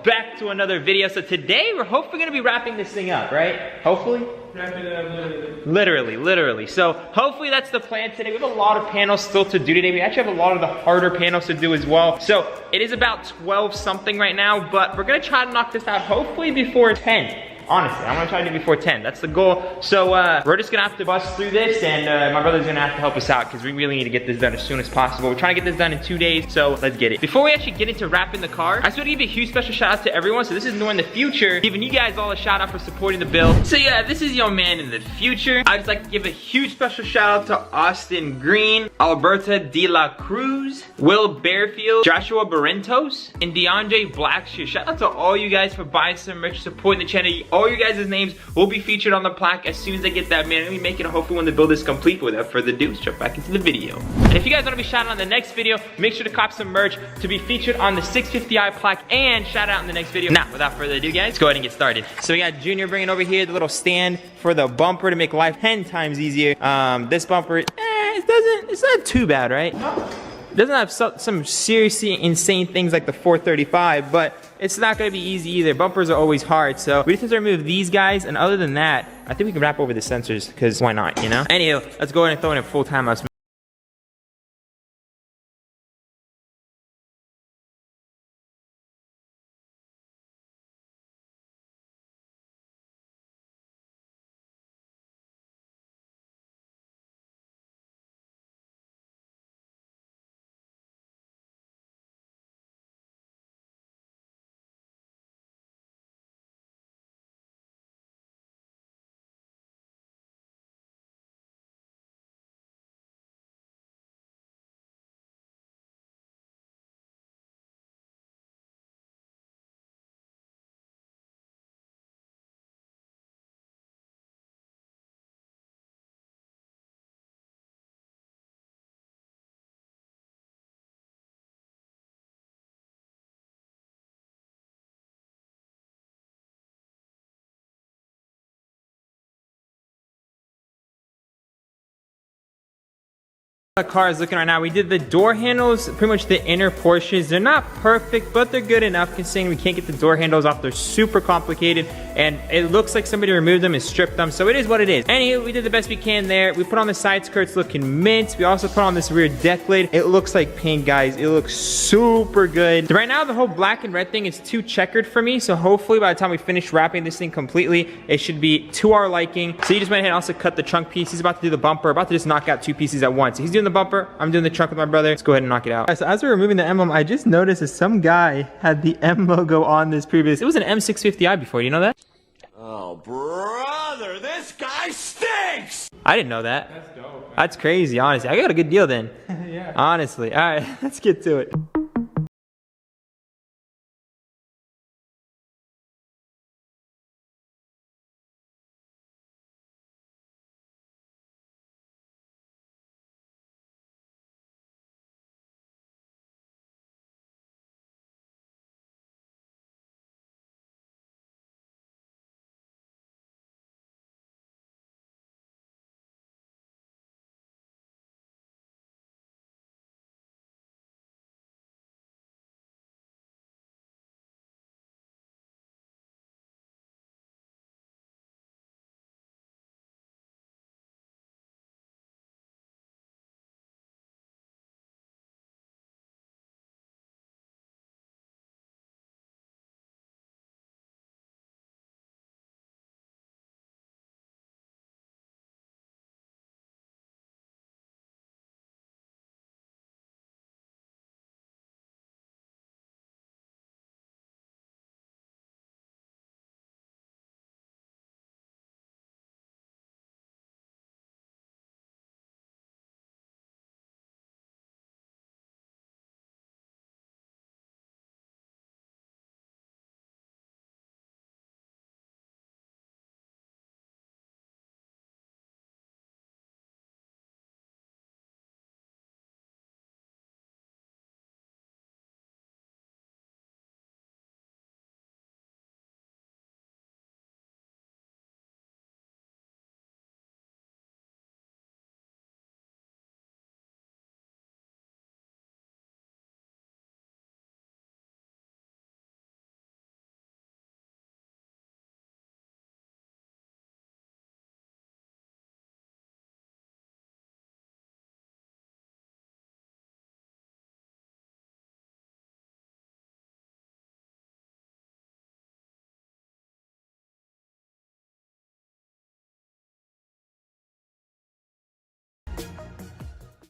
back to another video. So today we're hopefully gonna be wrapping this thing up, right? Hopefully? Wrapping it up literally. Literally. So hopefully that's the plan today. We have a lot of panels still to do today. We actually have a lot of the harder panels to do as well. So it is about 12 something right now, but we're gonna try to knock this out hopefully before 10. Honestly, I'm gonna try to do before 10. That's the goal. So we're just gonna have to bust through this, and my brother's gonna have to help us out because we really need to get this done as soon as possible. We're trying to get this done in 2 days, so let's get it. Before we actually get into wrapping the car, I just want to give a huge special shout out to everyone. So this is Noah in the future, giving you guys all a shout out for supporting the build. So yeah, this is your man in the future. I'd just like to give a huge special shout out to Austin Green, Alberta De La Cruz, Will Bearfield, Joshua Barrentos, and DeAndre Blackshear. Shout out to all you guys for buying some merch, supporting the channel. All you guys' names will be featured on the plaque as soon as I get that manually making it, hopefully when the build is complete. But without further ado, let's jump back into the video. And if you guys want to be shouted out on the next video, make sure to cop some merch to be featured on the 650i'yi plaque and shout out in the next video. Now, without further ado, guys, let's go ahead and get started. So we got Junior bringing over here the little stand for the bumper to make life 10 times easier. This bumper, it's not too bad, right? It doesn't have some seriously insane things like the 435, but it's not gonna be easy either. Bumpers are always hard, so we just have to remove these guys, and other than that, I think we can wrap over the sensors, because why not, you know? Anywho, let's go ahead and throw in a full time mouse. The car is looking right now. We did the door handles, pretty much the inner portions. They're not perfect, but they're good enough considering we can't get the door handles off. They're super complicated, and it looks like somebody removed them and stripped them, so it is what it is. Anywho, we did the best we can there. We put on the side skirts looking mint. We also put on this rear deck lid. It looks like paint, guys. It looks super good. Right now, the whole black and red thing is too checkered for me, so hopefully by the time we finish wrapping this thing completely, it should be to our liking. So he just went ahead and also cut the trunk piece. He's about to do the bumper, about to just knock out 2 pieces at once. He's doing the bumper, I'm doing the trunk with my brother. Let's go ahead and knock it out. So as we're removing the emblem, I just noticed that some guy had the M logo on this previous. It was an M650i before, you know that? Oh, brother, this guy stinks! I didn't know that. That's dope, man. That's crazy, honestly. I got a good deal then. Yeah. Honestly. All right, let's get to it.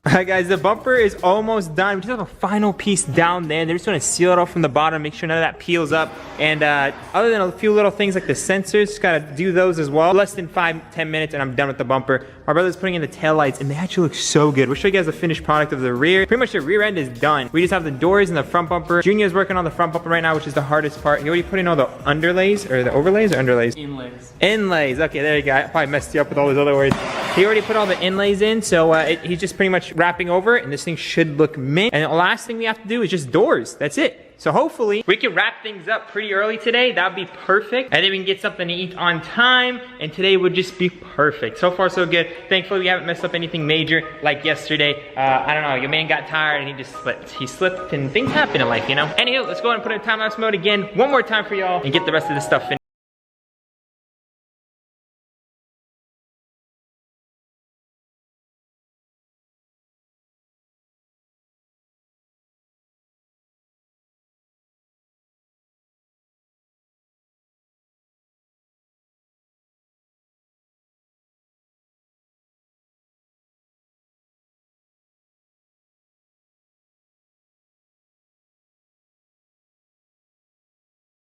Alright guys, the bumper is almost done. We just have a final piece down there. They're just gonna seal it off from the bottom, make sure none of that peels up. And other than a few little things like the sensors, just gotta do those as well. Less than 5-10 minutes and I'm done with the bumper. My brother's putting in the taillights and they actually look so good. We'll show you guys the finished product of the rear. Pretty much the rear end is done. We just have the doors and the front bumper. Junior's working on the front bumper right now, which is the hardest part. He already put in all the underlays, or the overlays or underlays? Inlays. Inlays, okay, there you go. I probably messed you up with all those other words. He already put all the inlays in, so he's just pretty much wrapping over it, and this thing should look mint. And the last thing we have to do is just doors. That's it. So hopefully we can wrap things up pretty early today. That would be perfect. And then we can get something to eat on time. And today would just be perfect. So far so good. Thankfully we haven't messed up anything major like yesterday. I don't know, your man got tired and he just slipped. He slipped and things happen in life, you know? Anywho, let's go ahead and put it in time-lapse mode again one more time for y'all and get the rest of this stuff finished.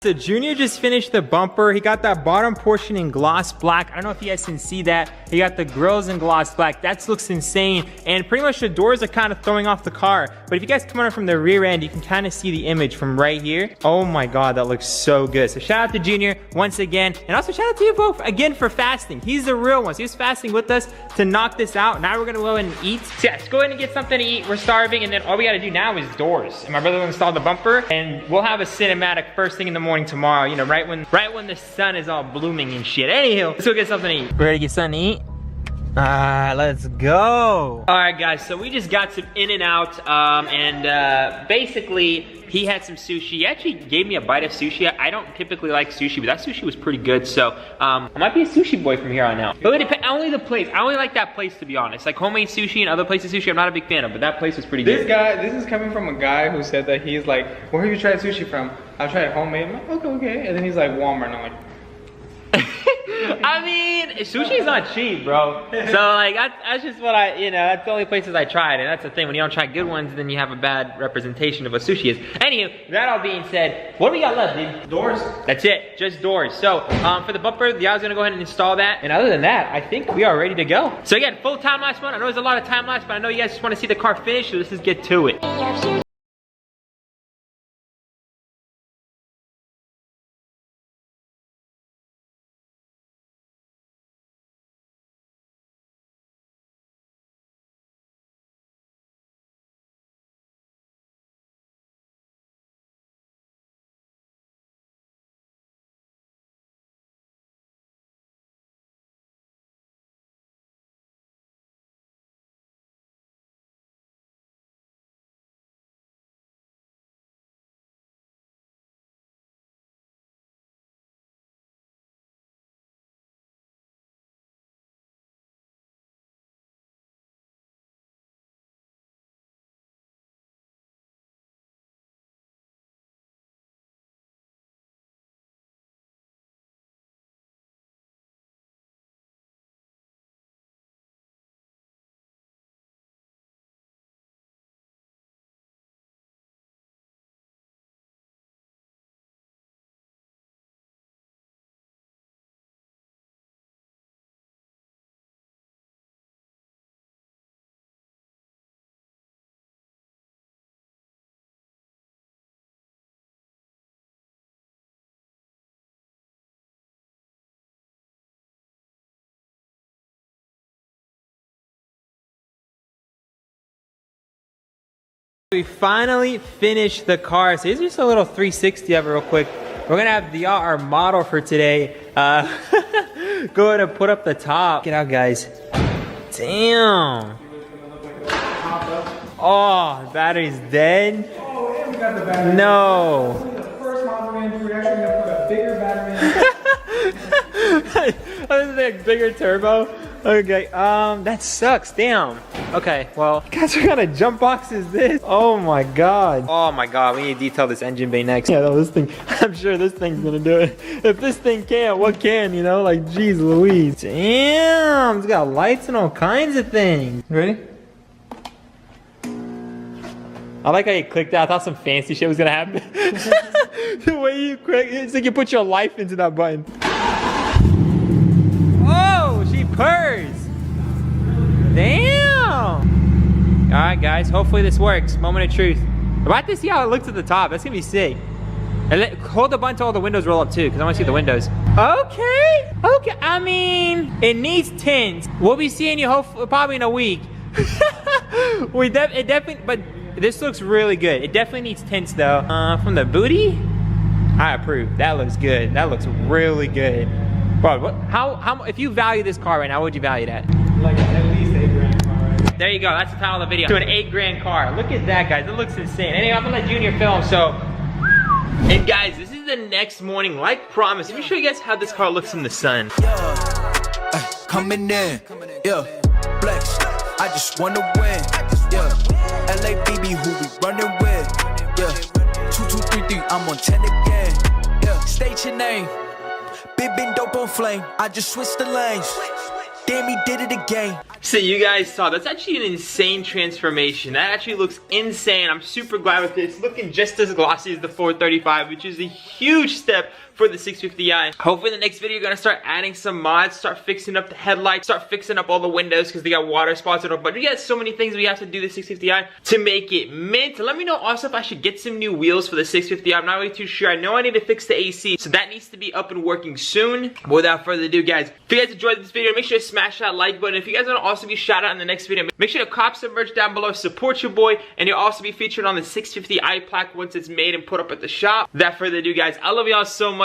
So Junior just finished the bumper. He got that bottom portion in gloss black. I don't know if you guys can see that. He got the grills in gloss black. That looks insane. And pretty much the doors are kind of throwing off the car. But if you guys come on from the rear end, you can kind of see the image from right here. Oh my God, that looks so good. So shout out to Junior once again. And also shout out to you both again for fasting. He's the real one. So he was fasting with us to knock this out. Now we're gonna go ahead and eat. So yeah, let's go ahead and get something to eat. We're starving. And then all we gotta do now is doors. And my brother will install the bumper. And we'll have a cinematic first thing in the morning tomorrow, you know, right when the sun is all blooming and shit. Anywho, let's go get something to eat. Ready to get something to eat? Let's go. All right, guys, so we just got some In-N-Out, and basically, he had some sushi. He actually gave me a bite of sushi. I don't typically like sushi, but that sushi was pretty good, so I might be a sushi boy from here on out. But it depends, only the place. I only like that place, to be honest. Like homemade sushi and other places sushi, I'm not a big fan of, but that place was pretty good. This is coming from a guy who said that he's like, where have you tried sushi from? I tried homemade. I'm like, okay. And then he's like, Walmart, and I'm like, I mean, sushi's not cheap, bro. So like, that's just what that's the only places I tried, and that's the thing. When you don't try good ones, then you have a bad representation of what sushi is. Anywho, that all being said, what do we got left, dude? doors. That's it, just doors. So for the bumper, the guy's gonna go ahead and install that. And other than that, I think we are ready to go. So again, full time-lapse mode. I know there's a lot of time-lapse, but I know you guys just wanna see the car finish, so let's just get to it. We finally finished the car. So here's just a little 360 of it real quick. We're gonna have our model for today. Go ahead and put up the top. Get out, guys. Damn. Oh, the battery's dead. Oh, and we got the battery. No. This is the first model we're gonna do. We're actually gonna put a bigger battery in. This is like bigger turbo. Okay, that sucks, damn. Okay, well, guys, what kind of jump box is this? Oh my God. Oh my God, we need to detail this engine bay next. Yeah, no, this thing, I'm sure this thing's gonna do it. If this thing can, what can, you know? Like, geez Louise. Damn, it's got lights and all kinds of things. Ready? I like how you clicked that. I thought some fancy shit was gonna happen. The way you click, it's like you put your life into that button. Oh, she purrs. Damn. All right, guys. Hopefully this works. Moment of truth. I'm about to see how it looks at the top. That's gonna be sick. And hold the button till all the windows roll up too, because I want to see the windows. Okay. Okay. I mean, it needs tints. We'll be seeing you hopefully probably in a week. It definitely, but this looks really good. It definitely needs tints though. From the booty, I approve. That looks good. That looks really good. Bro, what, how, if you value this car right now, what would you value that? Like at least $8,000 car right now. There you go. That's the title of the video. To an $8,000 car. Look at that, guys. It looks insane. Anyway, I'm gonna let Junior film. So. And guys, this is the next morning, like promised. Let me show you guys how this car looks in the sun. Coming in, yeah, flex. I just wanna win, yeah. LA BB, who we running with, yeah. 2233, I'm on 10 again, yeah. State your name, big been dope on flame. I just switched the lanes. Damn, he did it again. So you guys saw, that's actually an insane transformation. That actually looks insane. I'm super glad with this. Looking just as glossy as the 435, which is a huge step for the 650i. Hopefully in the next video, you're gonna start adding some mods, start fixing up the headlights, start fixing up all the windows because they got water spots and all. But we got so many things we have to do the 650i to make it mint. Let me know also if I should get some new wheels for the 650i. I'm not really too sure. I know I need to fix the AC, so that needs to be up and working soon. But without further ado, guys, if you guys enjoyed this video, make sure to smash that like button. If you guys want to also be shout out in the next video, make sure to cop some merch down below, support your boy, and you'll also be featured on the 650i plaque once it's made and put up at the shop. Without further ado, guys, I love y'all so much.